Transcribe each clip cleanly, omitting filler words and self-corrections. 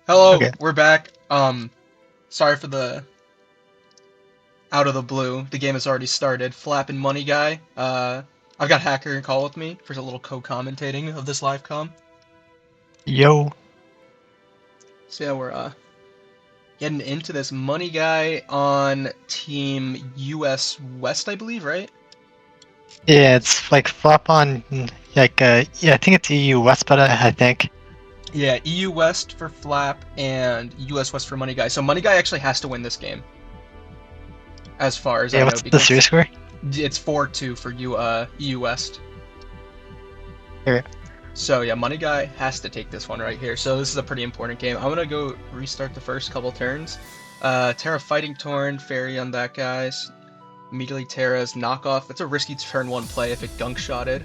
Hello, Okay. we're back. Sorry for the out of the blue. The game has already started. Flap and Money Guy. I've got Hacker and Call with me for a little co-commentating of this live com. Yo. So yeah, we're getting into this. Money Guy on Team US West, I believe, right? Yeah, it's like flop on yeah, I think it's EU West, but I think. Yeah, EU West for Flap and US West for Money Guy. So Money Guy actually has to win this game, as far as I Yeah, know, what's the series because score? it's 4-2 for EU West. Okay. So yeah, Money Guy has to take this one right here. So this is a pretty important game. I'm gonna go restart the first couple turns. Terra Fighting Torn, Fairy on that guy's. Immediately Terra's knockoff. It's a risky turn one play if it gunk shotted.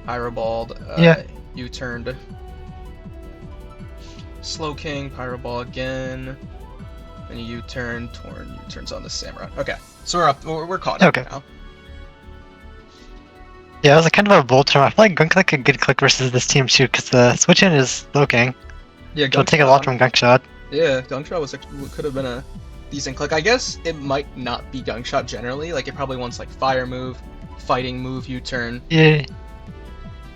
Pyroballed, Yeah. U-turned. Slow King, Pyroball again. And U-turn, Torn, U-turns on the Samurai. Okay, so we're up. We're caught up Okay. now. Yeah, it was a kind of a bold term. I feel like Gunk like a good click versus this team too, because the switch in is low king. Yeah, She'll gunk take a shot. lot from Gunk shot. Yeah, gunk shot could have been a decent click. I guess it might not be gunk shot generally. Like it probably wants like fire move, fighting move, U-turn. Yeah.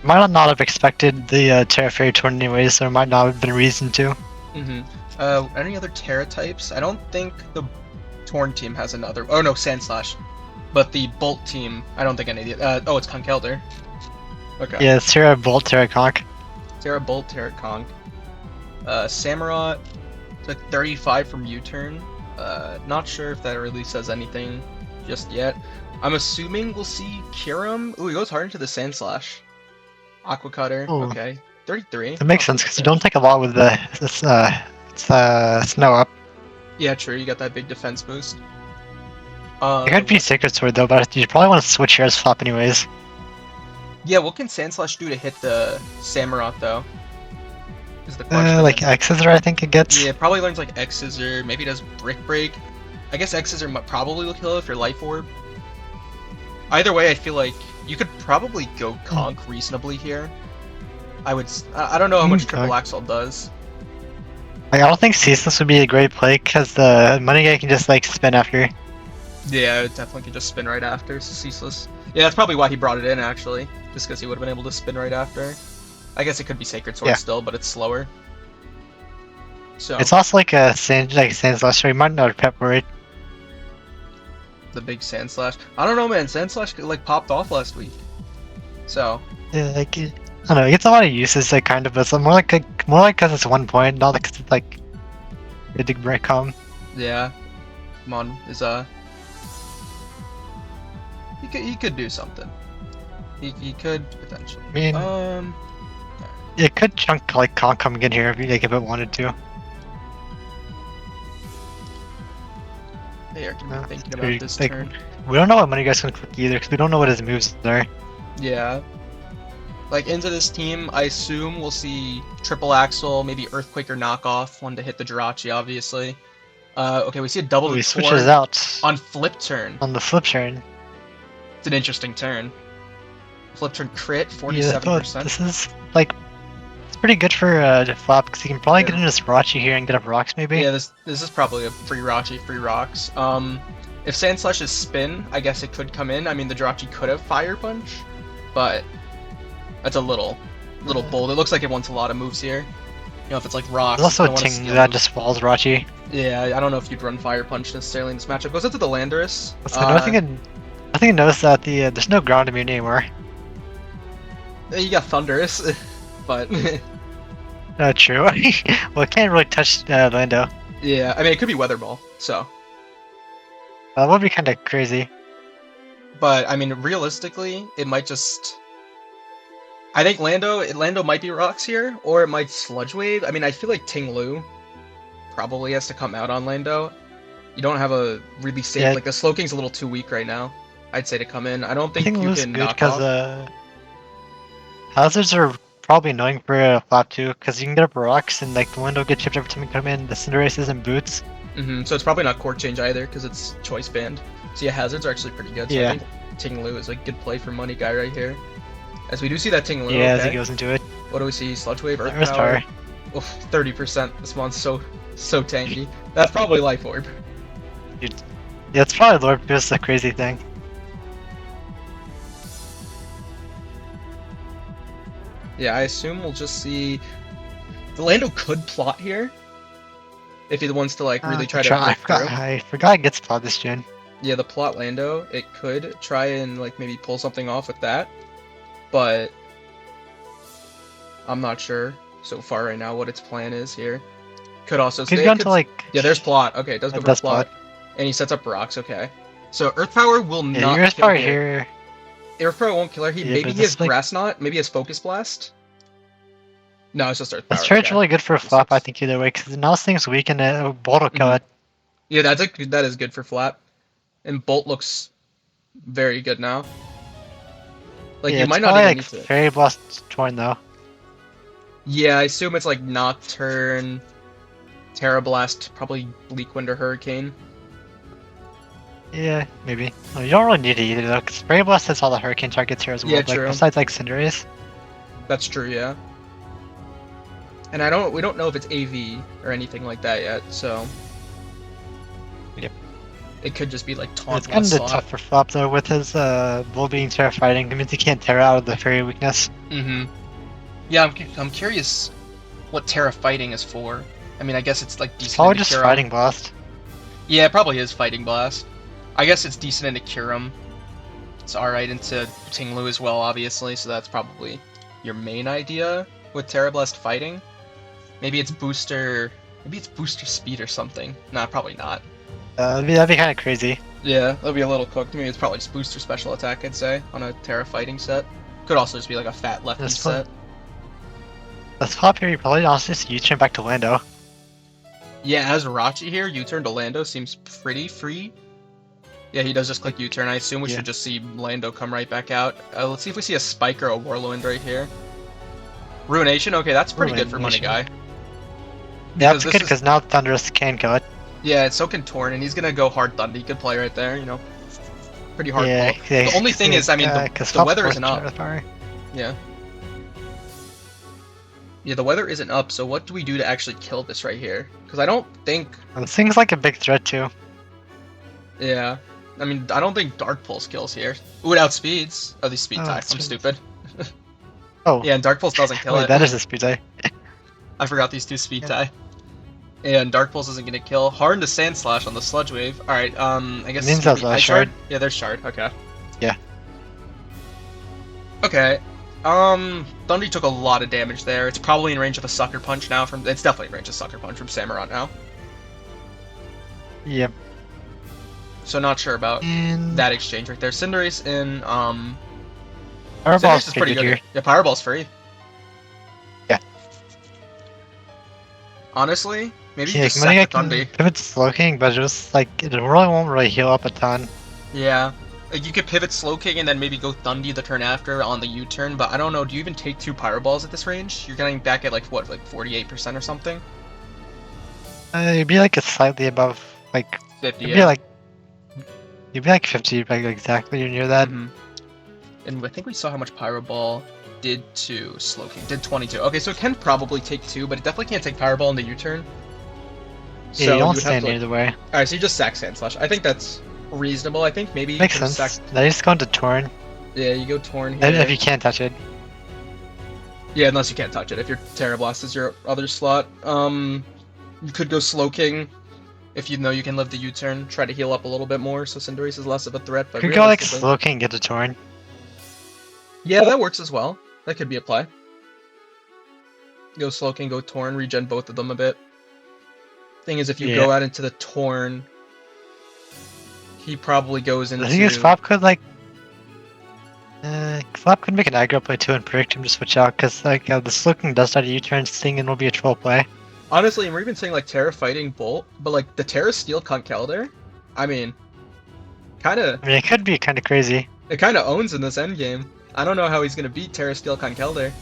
Might not have expected the Terra Fairy turn anyways, so there might not have been a reason to. Any other Terra types? I don't think the Torn team has another. Oh no, Sand Slash. But the Bolt team, I don't think any of the. Oh, it's Conkelder. Okay. Yeah, it's Terra Bolt, Terra Conk. Terra Bolt, Terra Conk. Samurott took 35 from U-turn. Not sure if that really says anything just yet. I'm assuming we'll see Kiram. Ooh, he goes hard into the Sand Slash. Aqua Cutter. Ooh. Okay. 33. That makes sense because you don't take a lot with this snow up. Yeah, true. You got that big defense boost. It could be Sacred Sword though, but you probably want to switch here as flop anyways. Yeah, what can Sand Slash do to hit the Samurott though? Is the question. Like X Scissor, I think it gets. Yeah, probably learns like X Scissor. Maybe does Brick Break. I guess X Scissor probably will kill it if you're Life Orb. Either way, I feel like you could probably go Conk reasonably here. I don't know how much Triple Axle does. Like, I don't think Ceaseless would be a great play because the Money Guy can just like spin after. Yeah, it definitely could just spin right after. So Ceaseless. Yeah, that's probably why he brought it in actually, just because he would have been able to spin right after. I guess it could be Sacred Sword still, but it's slower. So it's also like a Sand Slash, so you might not prep for it. The big Sand Slash. I don't know, man. Sand Slash like popped off last week. So Yeah, like I don't know, it gets a lot of uses, like kind of, but it's more like because it's 1 point, not like it's like a big break home. yeah, Mon is he could do something. He could potentially. I mean, it could chunk like Conk coming in here if it wanted to. They are gonna be thinking about this like, turn. We don't know what Money Guy's gonna click either, because we don't know what his moves are. Yeah. Like into this team, I assume we'll see Triple Axle, maybe Earthquake or Knockoff, one to hit the Jirachi, obviously. Okay, we see a double. He switches out on flip turn. On the flip turn. It's an interesting turn. Flip turn crit, 47%. Yeah, this is like it's pretty good for flop because he can probably get into this Rachi here and get up rocks maybe. Yeah, this is probably a free Rachi, free rocks. If Sand Slash is spin, I guess it could come in. I mean, the Jirachi could have Fire Punch, but that's a little bold. It looks like it wants a lot of moves here. You know, if it's like rocks. There's also a Ting that just falls Rachi. Yeah, I don't know if you'd run Fire Punch necessarily in this matchup. Goes into the Landorus. I think I noticed that there's no ground immunity anymore. You got Thunderous, but not true. Well, it can't really touch Lando. Yeah, I mean it could be Weather Ball, so that would be kind of crazy. But I mean, realistically, it might just. I think Lando might be rocks here, or it might Sludge Wave. I mean, I feel like Ting Lu probably has to come out on Lando. You don't have a really safe like the Slow King's a little too weak right now. I'd say to come in. I don't think Ting you Lu's can good knock off. Hazards are probably annoying for flop too, because you can get up rocks and like the window get chipped every time you come in. The Cinderaces and boots. So it's probably not Court Change either, because it's Choice Band. So yeah, hazards are actually pretty good. So I think Ting Lu is a good play for Money Guy right here. As we do see that Ting Lu. Yeah, as he goes into it. What do we see? Sludge Wave, Earth Power. Oof, 30%. This one's so tanky. That's probably Life Orb. Dude, yeah, it's probably Lord Pierce, the crazy thing. Yeah, I assume we'll just see. The Lando could plot here if he wants to like really try to break through. I forgot it gets plot this gen. Yeah, the plot Lando, it could try and like maybe pull something off with that, but I'm not sure so far right now what its plan is here. Could also Could stay. go into like. Yeah, there's plot. Okay, it does go for plot. And he sets up rocks. Okay, so Earth Power will not Earth kill Power here. Earth Power won't kill her. Maybe he has Grass Knot. Maybe he has Focus Blast. No, it's just Earth Power. This turn's really good for a flop, I think, either way, because now this thing's weak and Bolt will kill it. Yeah, that is good for flap. And Bolt looks very good now. Like, yeah, you might not even need to. Fairy Blast Torn, though. Yeah, I assume it's like Nocturne, Terra Blast, probably Bleak Wind or Hurricane. Yeah, maybe. No, you don't really need it either, though, because Fairy Blast has all the Hurricane targets here as well, Yeah, true. Besides, like, Cinderace. That's true, yeah. And we don't know if it's AV or anything like that yet, so. Yep. It could just be like taunt. It's kind of tough for flop though, with his Bull being Terra fighting. It means he can't Terra out of the Fairy weakness. Yeah, I'm curious what Terra fighting is for. I mean, I guess it's like decent. Probably just Fighting Blast. Yeah, it probably is Fighting Blast. I guess it's decent into Kyurem. It's alright into Tinglu as well, obviously, so that's probably your main idea with Terra Blast fighting. Maybe it's booster speed or something. Nah, probably not. That'd be kind of crazy. Yeah, that'd be a little cooked. Maybe it's probably just booster special attack, I'd say, on a Terra fighting set. Could also just be like a fat lefty set. Let's pop here, you probably honestly just U-turn back to Lando. Yeah, as Rachi here, U-turn to Lando seems pretty free. Yeah, he does just click U-turn. I assume we should just see Lando come right back out. Let's see if we see a Spike or a Whirlwind right here. Ruination? Okay, that's pretty good for MoneyGuy. Yeah, that's good because now Thunderous can kill it. Yeah, so can Torn, and he's gonna go hard Thunder. He could play right there, you know. Pretty hard yeah, pull. The only thing is, I mean, the weather isn't up. Yeah. Yeah, the weather isn't up, so what do we do to actually kill this right here? Because I don't think... This thing's like a big threat, too. Yeah. I mean, I don't think Dark Pulse kills here. Ooh, it outspeeds. Oh, these speed tie. I'm stupid. Oh. Yeah, and Dark Pulse doesn't kill it. That is a speed tie. I forgot these two speed tie. And Dark Pulse isn't gonna kill. Hard to Sand Slash on the Sludge Wave. Alright, I guess... Ninja's Shard? Yeah, there's Shard. Okay. Yeah. Okay. Thundry took a lot of damage there. It's probably in range of a Sucker Punch now from... It's definitely in range of Sucker Punch from Samurott now. Yep. So not sure about that exchange right there. Cinderace in, Powerball's is pretty good here. Yeah, Powerball's free. Yeah. Honestly, maybe yeah, just sack the Thundy. Pivot Slowking, but just, like, it really won't really heal up a ton. Yeah. Like, you could pivot Slowking and then maybe go Thundy the turn after on the U-turn, but I don't know, do you even take 2 Powerballs at this range? You're getting back at, like, what, like 48% or something? You'd be, like, slightly above, like... 50, You'd be, like, 50, like, exactly, you're near that. And I think we saw how much Pyro Ball did to Slowking. Did 22. Okay, so it can probably take 2, but it definitely can't take Power Ball in the U-turn. So yeah, you don't stand either way. Alright, so you just sack Sand Slash. I think that's reasonable. I think maybe... Makes sense. Then you just go into Torn. Yeah, you go Torn here. If you can't touch it. Yeah, unless you can't touch it. If your Terra Blast is your other slot. You could go Slowking. If you know you can live the U-turn, try to heal up a little bit more, so Cinderace is less of a threat. But you could go like Slowking and get a Torn. Yeah, that works as well. That could be a play. Go Slowking, go Torn, regen both of them a bit. Thing is, if you go out into the Torn, he probably goes into... The thing is, Flop could like... Flop could make an aggro play too and predict him to switch out, because like the Slowking does start a U-turn thing and will be a troll play. Honestly, and we're even saying like Terra fighting Bolt, but like the Terra Steel Conkeldurr, I mean, kinda... I mean, it could be kinda crazy. It kinda owns in this endgame. I don't know how he's gonna beat Terra Steel Conkeldurr.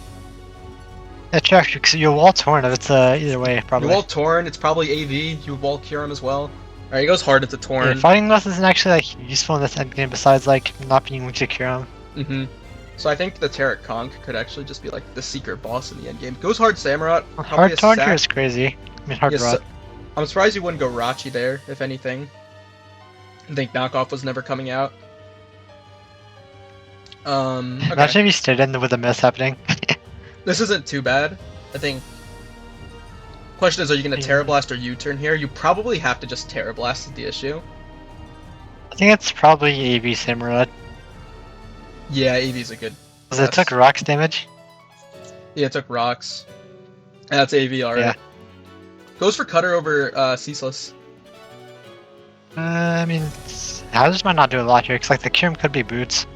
Yeah, true, actually, because you'll wall Torn if it's either way, probably. You wall Torn, it's probably AV, you wall Kyurem as well. Alright, he goes hard into Torn. Yeah, Fighting Blast isn't actually like useful in this endgame besides like not being weak to Kyurem. So I think the Terra Conch could actually just be like the secret boss in the end game. Goes hard Samurott, probably a Hard torn here sack. is crazy. I mean, hard Yes, rod. I'm surprised you wouldn't go Rachi there, if anything. I think knockoff was never coming out. Okay. Imagine if you stayed in with a miss happening. This isn't too bad. I think. Question is, are you gonna Terra Blast or U-turn here? You probably have to just Terra Blast is the issue. I think it's probably AV Samurai. Yeah, AV's a good. Because it took rocks damage. Yeah, it took rocks. That's AV, alright. Yeah. Goes for Cutter over Ceaseless. I mean, Hazards might not do a lot here, because like the Kyurem could be boots.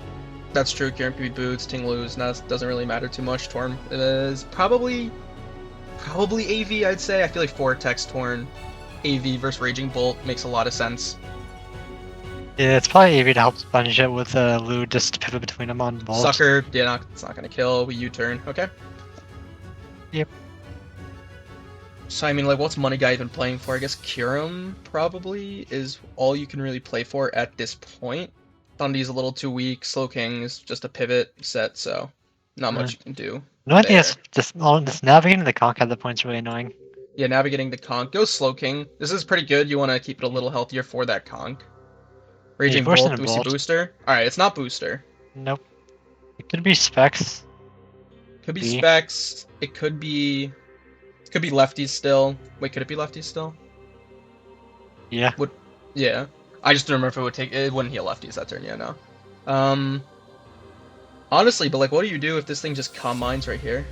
That's true, Kieran could be boots, Ting Lu's, doesn't really matter too much. Torn is probably AV, I'd say. I feel like 4 attacks Torn, AV versus Raging Bolt makes a lot of sense. Yeah, it's probably AV to help sponge it with Lu just to pivot between them on Bolt. Sucker, yeah, it's not gonna kill. We U-turn, okay. Yep. So I mean, like, what's MoneyGuy even playing for? I guess Kyurem probably is all you can really play for at this point. Thundy's a little too weak. Slowking is just a pivot set, so not much you can do. No, I think it's just navigating the conch at the point's really annoying. Yeah, navigating the conch. Go Slowking. This is pretty good. You want to keep it a little healthier for that conch. Raging Bolt, do we see booster? Alright, it's not booster. Nope. It could be specs. Could be specs. It could be lefties still. Wait, could it be lefties still? Yeah. Yeah. I just don't remember if it would take. It wouldn't heal lefties that turn. Yeah, no. Honestly, but like, what do you do if this thing just calm mines right here?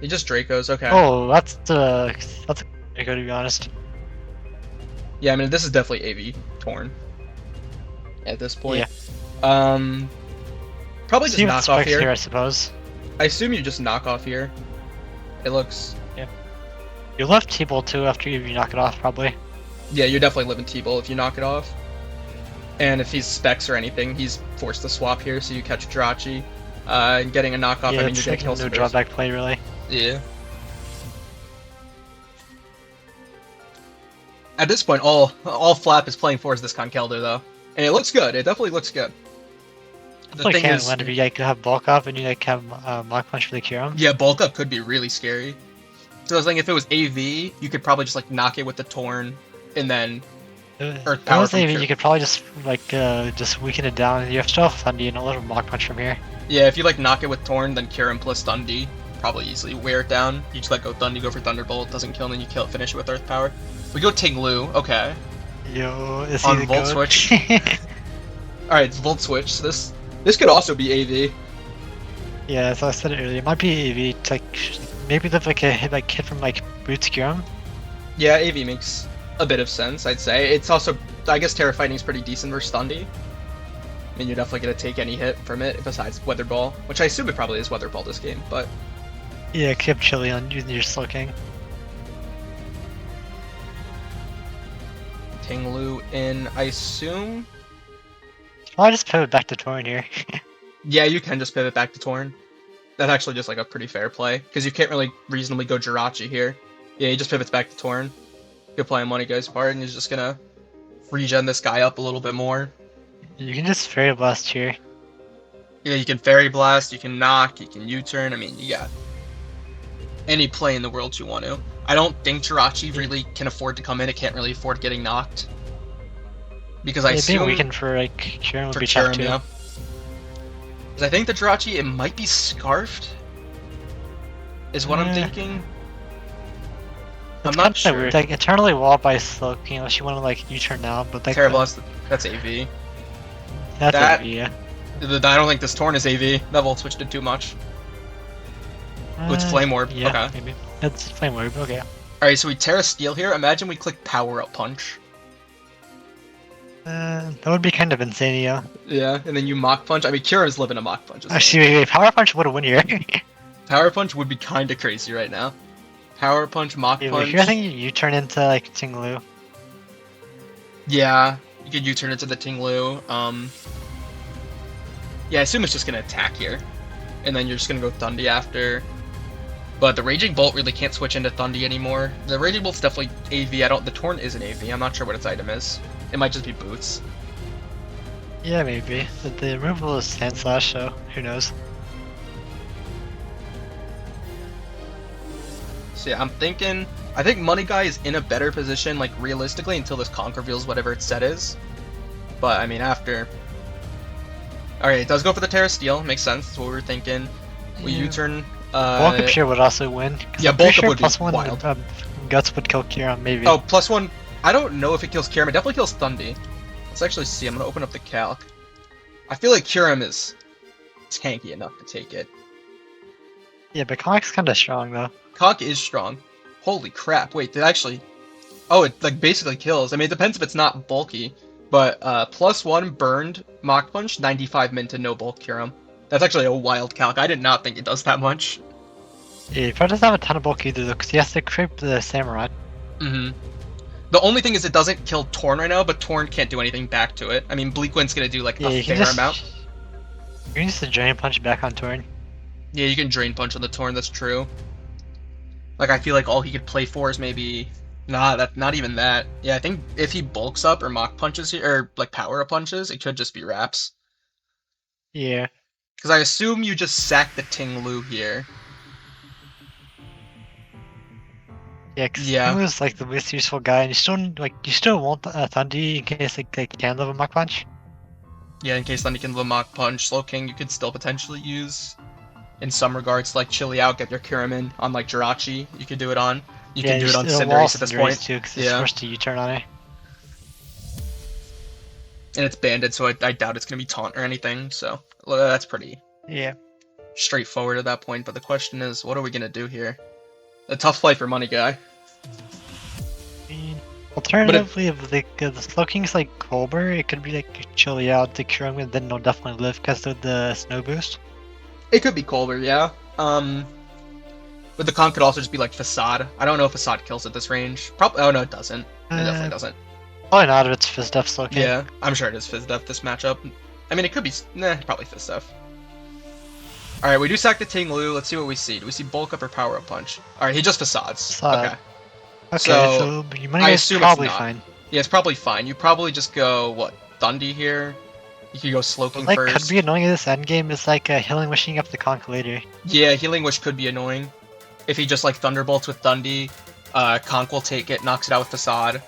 He just Dracos. Okay. Oh, that's a Draco, to be honest. Yeah, I mean, this is definitely AV Torn. At this point. Yeah. Probably just knock off here. I suppose. I assume you just knock off here. It looks. Yeah. You left T-Bowl too after you knock it off, probably. Yeah, you're definitely living T-Bowl if you knock it off. And if he's specs or anything, he's forced to swap here, so you catch Jirachi. And getting a knockoff, yeah, I mean, you're gonna kill some. No drawback play, really. Yeah. At this point, all Flap is playing for is this Conkelder, though. And it looks good. It definitely looks good. The thing is, if you like have bulk up and you like have Mach Punch for the Kyurem. Yeah, bulk up could be really scary. So I was thinking if it was AV, you could probably just like knock it with the Torn, and then Earth Power. If it was AV, you could probably just like just weaken it down. You have still have Thundy and a little Mach Punch from here. Yeah, if you like knock it with Torn, then Kyurem plus Thundy, probably easily wear it down. You just let go Thundy, go for Thunderbolt, doesn't kill, and then you kill it, finish it with Earth Power. We go Ting Lu, okay. Yo, is on he Volt Switch. Alright, it's Volt Switch. So this could also be AV. Yeah, as I said it earlier, it might be AV. It's like maybe there's like a hit from like Boots Kyurem. Yeah, AV makes a bit of sense, I'd say. It's also, I guess Terra Fighting is pretty decent versus Thundy. I mean, you're definitely gonna take any hit from it besides Weather Ball, which I assume it probably is Weather Ball this game, but yeah, keep chilly on using your Slowking. Ting Lu in, I assume. I'll just pivot back to Torn here. Yeah, you can just pivot back to Torn. That's actually just like a pretty fair play, because you can't really reasonably go Jirachi here. Yeah, he just pivots back to Torn. Good play on MoneyGuy's part, and he's just gonna regen this guy up a little bit more. You can just Fairy Blast here. Yeah, you can Fairy Blast, you can knock, you can U-turn. I mean, you got any play in the world you want to. I don't think Jirachi really can afford to come in. It can't really afford getting knocked. Because I assume... being weakened for like Kyurem would be tough too. Yeah. Because I think the Jirachi, it might be Scarfed. Is what I'm thinking. I'm not sure. Weird. Like eternally walled by Slowking unless you want to like U-turn now, but like Terra Blast, that's AV. That's AV, yeah. I don't think this Torn is AV. That Volt Switch did too much. It's Flame Orb. Yeah, okay. Maybe. That's Flame Orb, okay. Alright, so we Terra Steel here. Imagine we click Power Up Punch. That would be kind of insane, yeah. Yeah, and then you Mach Punch. I mean, Kira's living a Mach Punch. Actually, wait, Power Punch would have won here. Power Punch would be kind of crazy right now. Power Punch, Mach Punch. Here, I think you turn into like Ting Lu. Yeah, you could U-turn into the Ting Lu. Yeah, I assume it's just gonna attack here, and then you're just gonna go Thundy after. But the Raging Bolt really can't switch into Thundy anymore. The Raging Bolt's definitely AV. The Torn isn't AV. I'm not sure what its item is. It might just be Boots. Yeah, maybe. But the removal is Sand Slash, so who knows? So yeah, I'm thinking. I think MoneyGuy is in a better position, like realistically, until this conk reveals whatever its set is. But I mean, after. Alright, it does go for the Terra Steel. Makes sense. That's what we were thinking. We Yeah. U-turn. Bulk Up here would also win. Yeah, I'm pretty Bulk Up sure would be plus one wild. Guts would kill Kira, maybe. Oh, +1. I don't know if it kills Kiram. It definitely kills Thundy. Let's actually see. I'm gonna open up the calc. I feel like Kiram is tanky enough to take it. Yeah, but Conk's kind of strong though. Conk is strong. Holy crap! Wait, did actually? Oh, it like basically kills. I mean, it depends if it's not bulky, but +1 burned Mach Punch, 95 min to no bulk Kiram. That's actually a wild calc. I did not think it does that much. Yeah, he probably doesn't have a ton of bulk either though, because he has to creep the Samurai. Mm-hmm. The only thing is it doesn't kill Torn right now, but Torn can't do anything back to it. I mean, Bleakwind's gonna do like Yeah, a you can fair just amount. you can use the Drain Punch back on Torn. Yeah, you can Drain Punch on the Torn, that's true. Like, I feel like all he could play for is maybe... Nah, not even that. Yeah, I think if he bulks up or Mach Punches here, or like Power Up Punches, it could just be Wraps. Yeah. Because I assume you just sack the Ting Lu here. Yeah, because Yeah. Ting is like the least useful guy, and you still want Thundy in case like they can live a Mach Punch. Yeah, in case then you can live Mach Punch. Slow King you could still potentially use. In some regards, like Chili Out, get your Kiramin on like Jirachi, you could do it on. You Yeah, can do it on it'll wall Cinderace at this point. too, because it's Yeah. forced to U-turn on it. And it's banded, so I doubt it's going to be taunt or anything, so that's pretty Yeah. straightforward at that point. But the question is, what are we going to do here? A tough fight for MoneyGuy. Alternatively, if the Slow King's like Colbur, it could be like Chili Out to Kiriman, then they'll definitely live because of the snow boost. It could be Colbur, yeah. But the con could also just be like Facade. I don't know if Facade kills at this range. Probably. Oh no, it doesn't. It definitely doesn't. Probably not if it's Fizdef Slow King. Yeah, I'm sure it is Fizdef this matchup. I mean, it could be. Nah, probably Fizdef. All right, we do sack the Ting Lu. Let's see what we see. Do we see Bulk Up or Power Up Punch? All right, he just Facades. Facade. Okay. Okay, So, so your I money is assume probably it's not. fine. Yeah, it's probably fine. You probably just go what Thundy here. You could go Slow King Like, first. could be annoying in this endgame is like healing wishing up the Conk later. Yeah, Healing Wish could be annoying. If he just like Thunderbolts with Thundy, Conk will take it, knocks it out with Facade,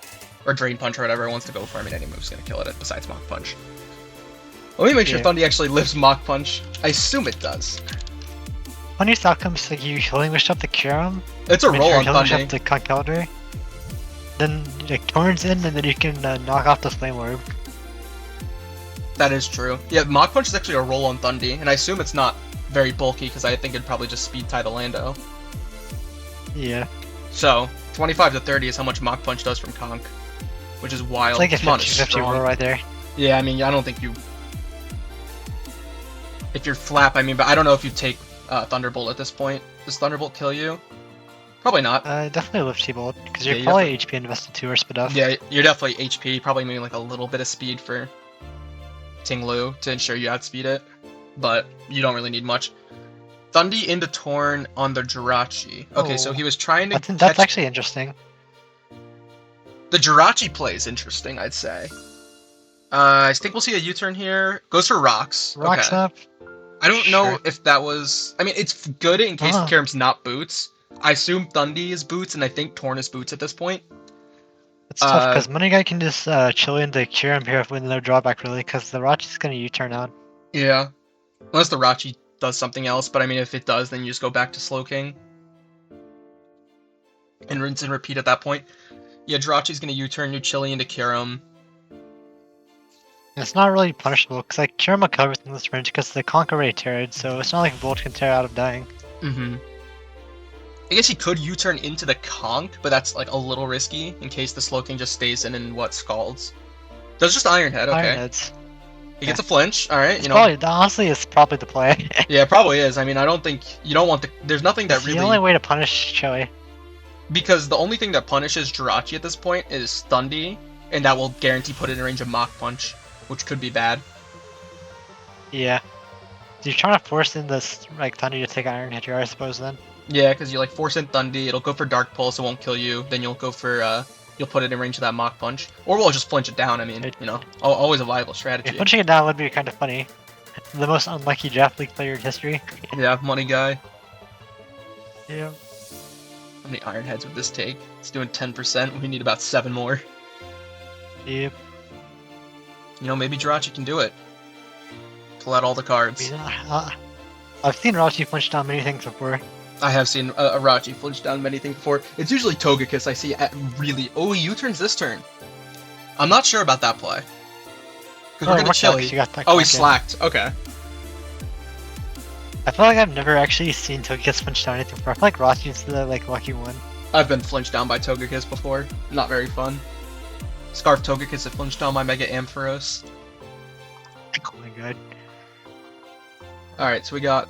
or Drain Punch or whatever it wants to go for. I mean, any move's gonna kill it besides Mach Punch. Let me make sure Yeah. Thundy actually lives Mach Punch. I assume it does. Funniest outcomes like you healing wish up the Kyurem, It's a roll on healing wish up Thundy. the Conk Elder, then like turns in and then you can knock off the Flame Orb. That is true. Yeah, Mach Punch is actually a roll on Thundy, and I assume it's not very bulky because I think it'd probably just speed tie the Lando. Yeah. So, 25 to 30 is how much Mach Punch does from Conk, which is wild. It's like a Come on, it's 50-50 roll strong. right there. Yeah, I mean, I don't think you... If you're Flap, I mean, but I don't know if you take Thunderbolt at this point. Does Thunderbolt kill you? Probably not. Definitely lift T-Bolt, because you're Yeah, you probably HP invested too or spit off. Yeah, you're definitely HP, probably maybe like a little bit of speed for Ting Lu to ensure you outspeed it, but you don't really need much. Thundy into Torn on the Jirachi. Okay, so he was trying to That's catch... actually interesting. The Jirachi play is interesting, I'd say. I think we'll see a U-turn here. Goes for Rocks. Rocks Okay. up. I don't know Sure. if that was... I mean, it's good in case Uh-huh. Karam's not Boots. I assume Thundy is Boots, and I think Torn is Boots at this point. It's tough because MoneyGuy can just chill into Kyurem here with no drawback really, because the Rachi's gonna U-turn out. Yeah. Unless the Rachi does something else, but I mean, if it does, then you just go back to Slow King. And rinse and repeat at that point. Yeah, Jirachi's gonna U-turn, you Chili into Karam. And it's not really punishable, because like Kyurem will cover in this range because the Conk already teared, so it's not like Bolt can tear out of dying. Mm-hmm. I guess he could U-turn into the Conk, but that's like a little risky in case the Slow King just stays in and what Scalds. Does just Iron Head, okay. Iron Heads. He gets a flinch, alright, you know. Honestly, it's probably the play. Yeah, it probably is. I mean, I don't think you don't want the. There's nothing that It's really. the only way to punish Chili. Because the only thing that punishes Jirachi at this point is Thundy, and that will guarantee put it in range of Mach Punch, which could be bad. Yeah. So you're trying to force in this like Thunder to take Iron Head here, I suppose then. Yeah, because you like force in Thundy, it'll go for Dark Pulse, it won't kill you. Then you'll go for you'll put it in range of that Mach Punch. Or we'll just flinch it down, I mean, you know, always a viable strategy. Yeah, punching it down would be kind of funny. The most unlucky draft league player in history. Yeah, MoneyGuy. Yeah. How many Iron Heads would this take? It's doing 10%. We need about 7 more. Yep. You know, maybe Jirachi can do it. Pull out all the cards. I've seen Rachi punch down many things before. I have seen Arachi flinch down many things before. It's usually Togekiss I see at really... Oh, he U-turns this turn. I'm not sure about that play. Because we're going to Chili. Oh, he slacked. Okay. I feel like I've never actually seen Togekiss punch down anything before. I feel like Rachi's the lucky one. I've been flinched down by Togekiss before. Not very fun. Scarf Togekiss have flinched down by Mega Ampharos. Oh my god. Alright, so we got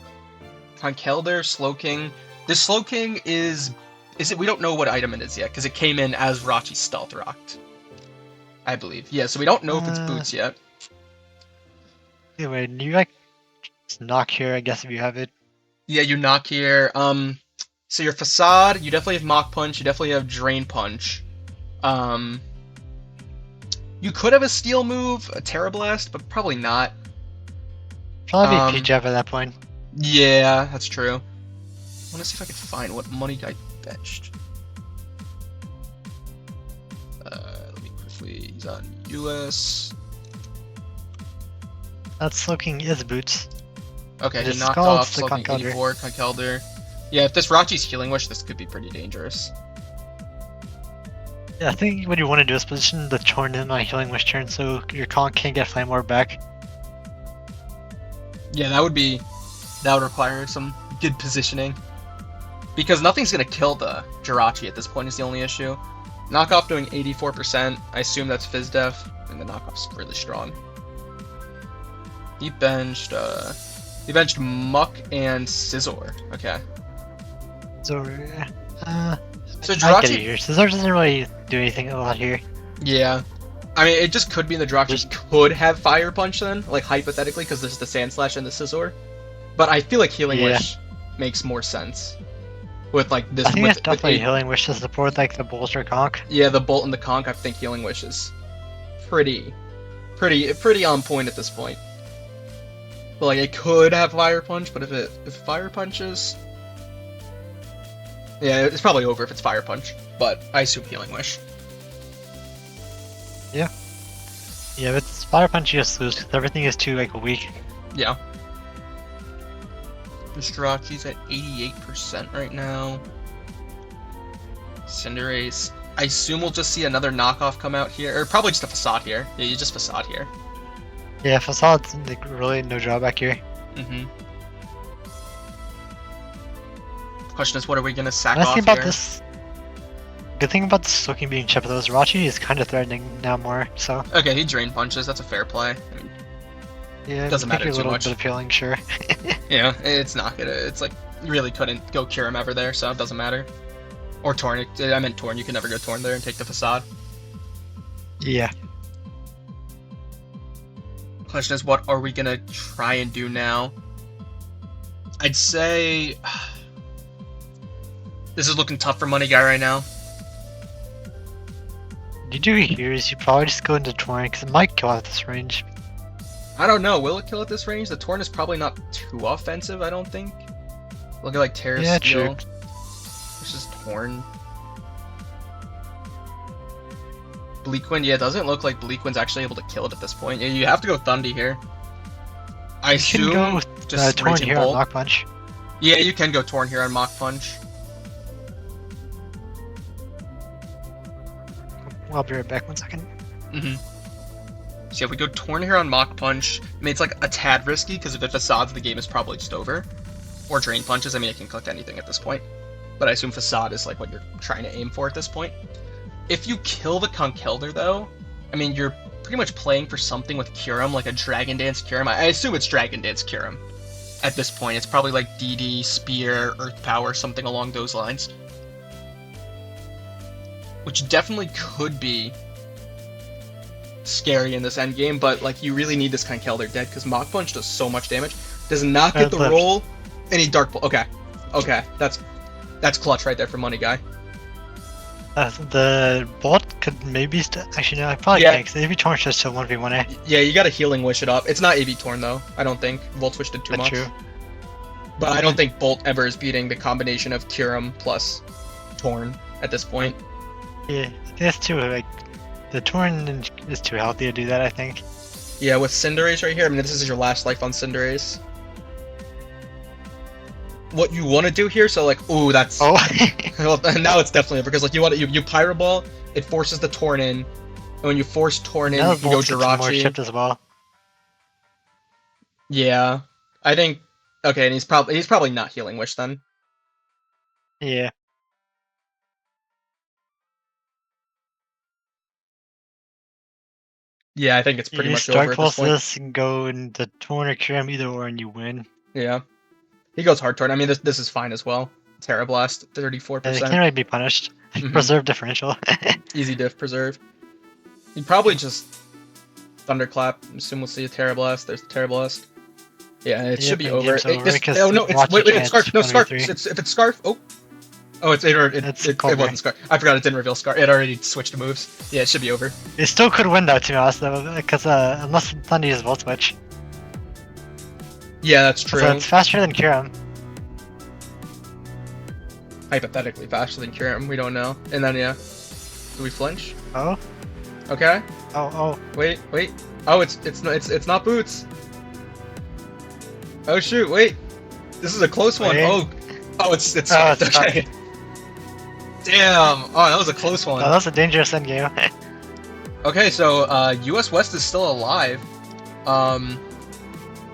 Conkeldurr, Slowking. This Slowking is it? We don't know what item it is yet, because it came in as Rachi Stealth Rocked. I believe. Yeah, so we don't know if it's Boots yet. Anyway, you just knock here, I guess, if you have it. Yeah, you knock here. So your Facade, you definitely have Mach Punch, you definitely have Drain Punch. You could have a Steel move, a Terra Blast, but probably not. Probably be P-Jab at that point. Yeah, that's true. I want to see if I can find what MoneyGuy benched. Let me quickly... He's on US. That Slowking is Boots. Okay, he It's knocked called off the Slowking Conkeldurr. 84, Conkeldurr. Yeah, if this Rachi's Healing Wish, this could be pretty dangerous. Yeah, I think what you want to do is position the Torn in on Healing Wish turn so your Conk can't get Flame Orb back. Yeah, that would require some good positioning. Because nothing's gonna kill the Jirachi at this point is the only issue. Knockoff doing 84%, I assume that's Fizz Def, and the knockoff's really strong. He benched Muck and Scizor. Okay. So Jirachi... I get it here. Scizor doesn't really do anything a lot here. Yeah. I mean, it just could be the Jirachi could have Fire Punch then, like hypothetically, because there's the Sand Slash and the Scizor. But I feel like Healing Wish makes more sense. With like this. I think it's definitely Healing Wish to support like the Bolt or Conk. Yeah, the Bolt and the Conk. I think Healing Wish is pretty on point at this point. But like it could have Fire Punch, but if Fire Punches, yeah, it's probably over if it's Fire Punch. But I assume Healing Wish. Yeah. Yeah, but it's Fire Punch you just lose because everything is too weak. Yeah. Jirachi's at 88% right now. Cinderace. I assume we'll just see another knockoff come out here, or probably just a Facade here. Yeah, you just Facade here. Yeah, Facade's really no drawback here. Mm-hmm. Question is, what are we gonna sack Nice off thing about here? this. Good thing about this looking being chipped though is Rachi is kind of threatening now more. So. Okay, he Drain Punches. That's a fair play. I mean, Yeah, doesn't matter too much. Bit of healing, sure. Yeah, it's not gonna. It's like you really couldn't go cure him ever there, so it doesn't matter. Or Torn. I meant Torn. You can never go Torn there and take the Facade. Yeah. Question is, what are we gonna try and do now? I'd say this is looking tough for MoneyGuy right now. You do here is you probably just go into Torn because it might kill out this range. I don't know. Will it kill at this range? The Torn is probably not too offensive, I don't think. Look at like Terra Steel. True. This is Torn. Bleakwind, yeah, it doesn't look like Bleakwind's actually able to kill it at this point. Yeah, you have to go Thundy here. I assume you can go with, just Torn Raging here Bolt. on Mach Punch. Yeah, you can go Torn here on Mach Punch. I'll be right back 1 second. Mm-hmm. So yeah, if we go Torn here on Mach Punch, I mean, it's like a tad risky, because if it Facades, the game is probably just over. Or Drain Punches, I mean, it can collect anything at this point. But I assume Facade is like what you're trying to aim for at this point. If you kill the Conkeldurr, though, I mean, you're pretty much playing for something with Kyurem, like a Dragon Dance Kyurem. I assume it's Dragon Dance Kyurem at this point. It's probably like DD, Spear, Earth Power, something along those lines. Which definitely could be scary in this endgame, but like you really need this Conkeldurr dead because Mach Punch does so much damage. Does not get the roll. Any Dark Bolt. Okay, that's clutch right there for MoneyGuy. The Bolt could maybe actually no, I probably Yeah, can't because AV Torrent's just a 1v1A. yeah, you gotta healing wish it up. It's not AB Torn though. I don't think Volt Switch did too That's much. true. But I don't think Bolt ever is beating the combination of Kyurem plus Torn at this point. Yeah, I think that's too like the Torn is too healthy to do that. I think. Yeah, with Cinderace right here, I mean, this is your last life on Cinderace. What you want to do here, so like, ooh, that's... Oh. Well, now it's definitely over, because like, you Pyro Ball, it forces the Torn in, and when you force Torn in, Now you the can go Bolt's gets more Jirachi. chipped as well. Yeah, I think... Okay, and he's probably not Healing Wish then. Yeah. Yeah, I think it's pretty You much over Dark at this Pulse point. this and go in the Torn or Kyurem either or and you win. Yeah. He goes Hard Torn. I mean, this is fine as well. Terra Blast, It 34%. can't really be punished. Preserve differential. Easy diff preserve. You'd probably just Thunderclap. Assume we'll see a Terra Blast. There's the Terra Blast. Yeah, it should be over. Oh no, it's Scarf. No, Scarf. If it's Scarf. Oh, it wasn't Scarf. I forgot it didn't reveal Scarf. It already switched to moves. Yeah, it should be over. It still could win though, to be honest, though, because unless Thunder uses Volt Switch. Yeah, that's true. So it's faster than Kyurem. Hypothetically faster than Kyurem. We don't know. And then yeah, do we flinch? Oh. Okay. Oh. Wait. Oh, it's not Boots. Oh shoot! Wait, this is a close one. Oh, it's okay. Damn! Oh, that was a close one. Oh, that was a dangerous endgame. Okay, so US West is still alive.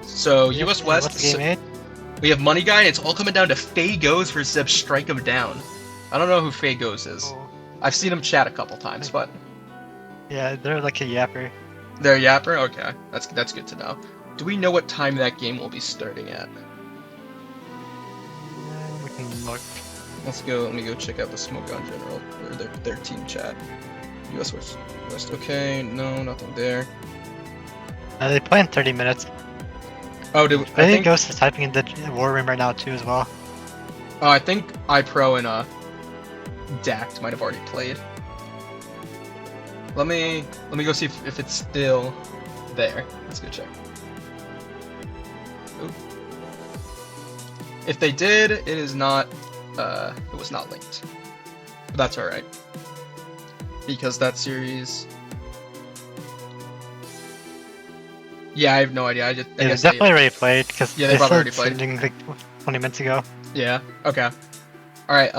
So US West. What's the game made? We have MoneyGuy, and it's all coming down to Faye Goes versus Strike Him Down. I don't know who Faye Goes is. Oh. I've seen him chat a couple times, but yeah, they're like a yapper. They're a yapper. Okay, that's good to know. Do we know what time that game will be starting at? We can look. Let's go. Let me go check out the Smoke on General or their team chat. US West. Okay, no, nothing there. They play in 30 minutes. Oh, I think Ghost is typing in the War Room right now too as well. I think iPro and Dact might have already played. Let me go see if it's still there. Let's go check. Ooh. If they did, it is not. It was not linked. But that's all right. Because that series. Yeah, I have no idea. I guess definitely already played because yeah, they probably already played. Like 20 minutes ago. Yeah. Okay. All right.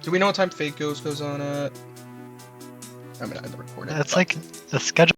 Do we know what time Fate goes on at? I'm gonna end the recording. It's like the schedule.